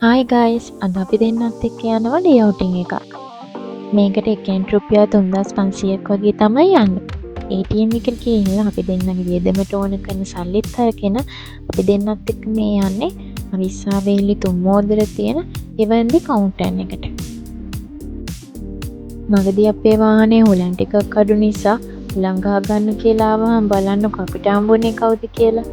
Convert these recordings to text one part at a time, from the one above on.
Hi guys අද අපි දෙන්නත් එක්ක යනවා ඩේඅවුටින් එකක්. මේකට එකෙන් රුපියල් 3500ක් වගේ තමයි යන්නේ. ATM එකට ගිහිල්ලා අපි දෙන්නගේ වියදමට ඕන කරන සල්ලිත් අරගෙන අපි දෙන්නත් එක්ක මේ යන්නේ අවිස්සාවේලි තුම්මෝදර තියෙන එවන්දි කවුන්ටර් එකට. මගදී අපේ වාහනේ හුලං ටිකක් අඩු නිසා හුලං ගහ ගන්න කියලා ආවම බලන්නකො අපිට හම්බුනේ කවුද කියලා.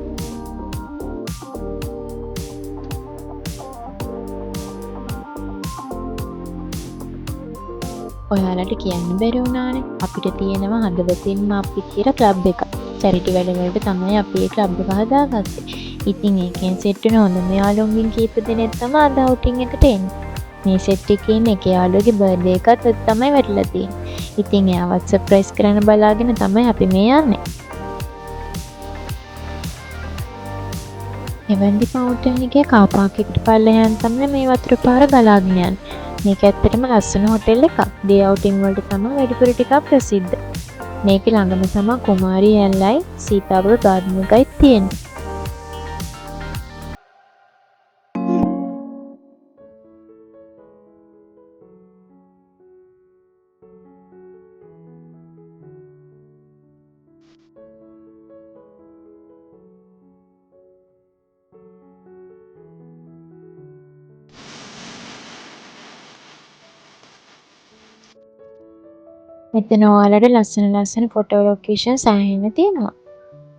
ඔයාලට කියන්න බැරි වුණානේ අපිට තියෙනවා හදවතින්ම අපි කියලා ක්ලබ් එකක්. චැරිටි වැඩවලට තමයි අපි ඒ ක්ලබ් එක හදාගත්තේ. ඉතින් ඒකෙන් සෙට් වෙන හොඳම යාළුවන්ගෙන් කීප දෙනෙක් තමයි අද අවුටින් එකට එන්නේ. මේ සෙට් එකේ ඉන්න එක යාළුවගේ බර්ත්ඩේ එකත් අද තමයි වැටලා තියෙන්නේ. ඉතින් එයාවත් සර්ප්‍රයිස් කරන්න බලාගෙන තමයි අපි මේ යන්නේ. එවන්දි ෆවුන්ටන් එකේ කාර් පාක් එකට පල්ලෙහාන් තමයි මේ වතුර පාර ගලාගෙන යන්නේ. මේක ඇත්තටම ලස්සන හොටෙල් එකක්. ඩේ අවුටින් වලට තමයි වැඩිපුර ටිකක් ප්‍රසිද්ධ. මේක ළඟම තමයි කුමාරී ඇල්ලයි සීතාවක ගාඩන් එකයි තියෙන්නේ. මෙතන ඔයාලට ලස්සන ෆොටෝ ලොකේෂන් සෑහෙන්න තියෙනවා.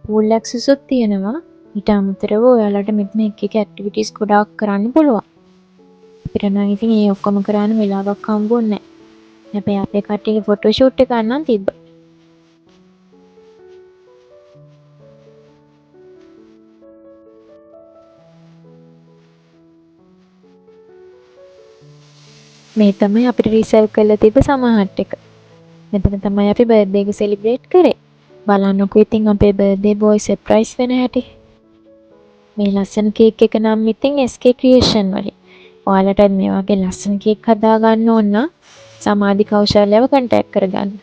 පූල් ඇක්සසුත් තියෙනවා. ඊට අමතරව ඔයාලට මෙතන එක ඇක්ටිවිටීස් ගොඩාක් කරන්න පුළුවන්. අපිට නම් ඉතින් ඒ ඔක්කොම කරන්න වෙලාවක් හම්බුන්නේ නැහැ. හැබැයි අපේ කට්ටියගේ ෆොටෝ ෂූට් එක ගන්න තිබ්බා. මේ තමයි අපිට රිසර්ව් කරලා තිබ්බ සමහත් එක. මෙතන තමයි අපි බර්ත්ඩේ එක සෙලිබ්‍රේට් කරේ. බලන්නකෝ ඉතින් අපේ බර්ත්ඩේ බෝයි සර්ප්‍රයිස් වෙන හැටි. මේ ලස්සන කේක් එක නම් ඉතින් SK ක්‍රියේෂන් වලින්. ඔයාලටත් මේ වගේ ලස්සන කේක් හදාගන්න ඕන නම් සමාධි කෞශල්‍යව කන්ටැක්ට් කරගන්න.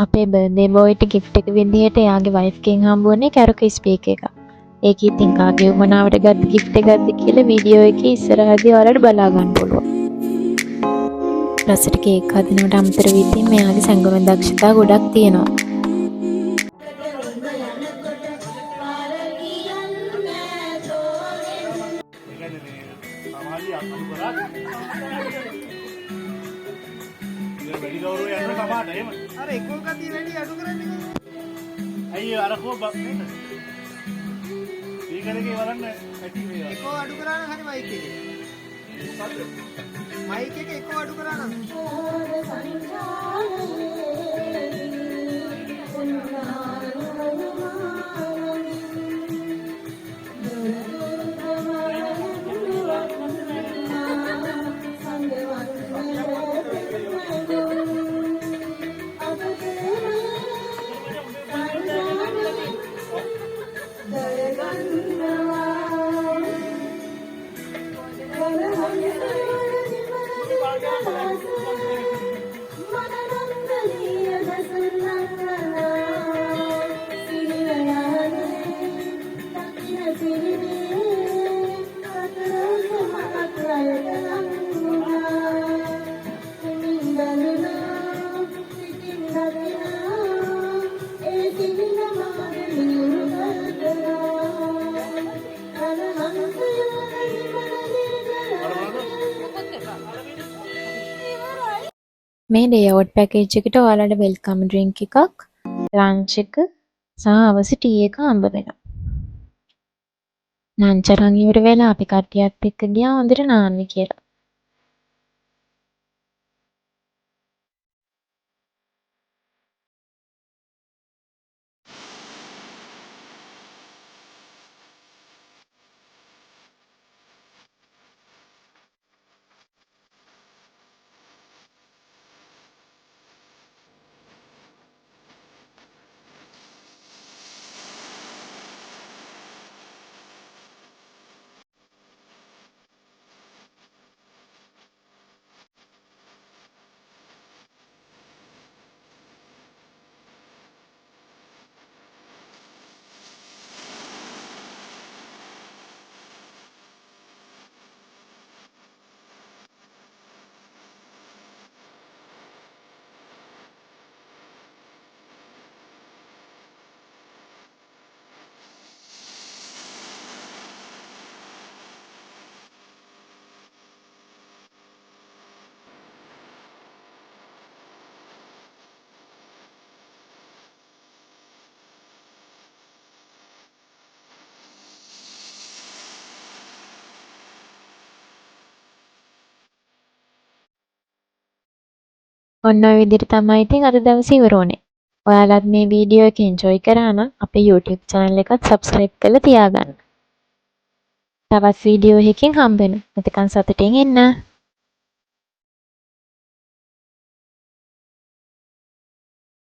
අපේ බර්ත්ඩේ බෝයිට ගිෆ්ට් එක විදිහට එයාගේ වයිෆ් ගෙන් හම්බුනේ කැරොකේ ස්පීකර් එකක්. ඒක ඉතින් කාගේ උමනාවට ගත්ත ගිෆ්ට් එකක්ද කියලා වීඩියෝ එකේ ඉස්සරහදී ඔයාලට බලා ගන්න පුළුවන්. රසට කේක් හදනවට අමතරව ඉතින් මෙයාගේ සංගම දක්ෂතා ගොඩක් තියෙනවා. වැඩි ගෞරවය යන්න කමාට එහෙම. අර එකෝ ගතිය වැඩි අඩු කරන්නේ කොහොමද? අයිය අර කො නේද? ඊකරේ වරන්න ඇටි මේ. එකෝ අඩු කරා නම් හරි මයික් එකේ. මොකද්ද? මයික් එකේ එකෝ අඩු කරා නම්. මේ ඩේ අවුට් පැකේජ් එකට ඔයාලට වෙල්කම් ඩ්‍රින්ක් එකක්, ලන්ච් එක සහ අවශ්‍ය ටී එක හම්බ වෙනවා. ලන්ච් අරන් ඉවර වෙලා අපි කට්ටියත් එක්ක ගියා හොඳට නාන්න කියලා. ඔන්න ඔය විදිහට තමයි ඉතින් අද දවසේ ඉවර වුණේ. ඔයාලත් මේ වීඩියෝ එක එන්ජොයි කරා නම් අපේ YouTube channel එකත් subscribe කරලා තියාගන්න. තවත් වීඩියෝ එකකින් හම්බ වෙමු. එතකන් සතුටින් ඉන්න.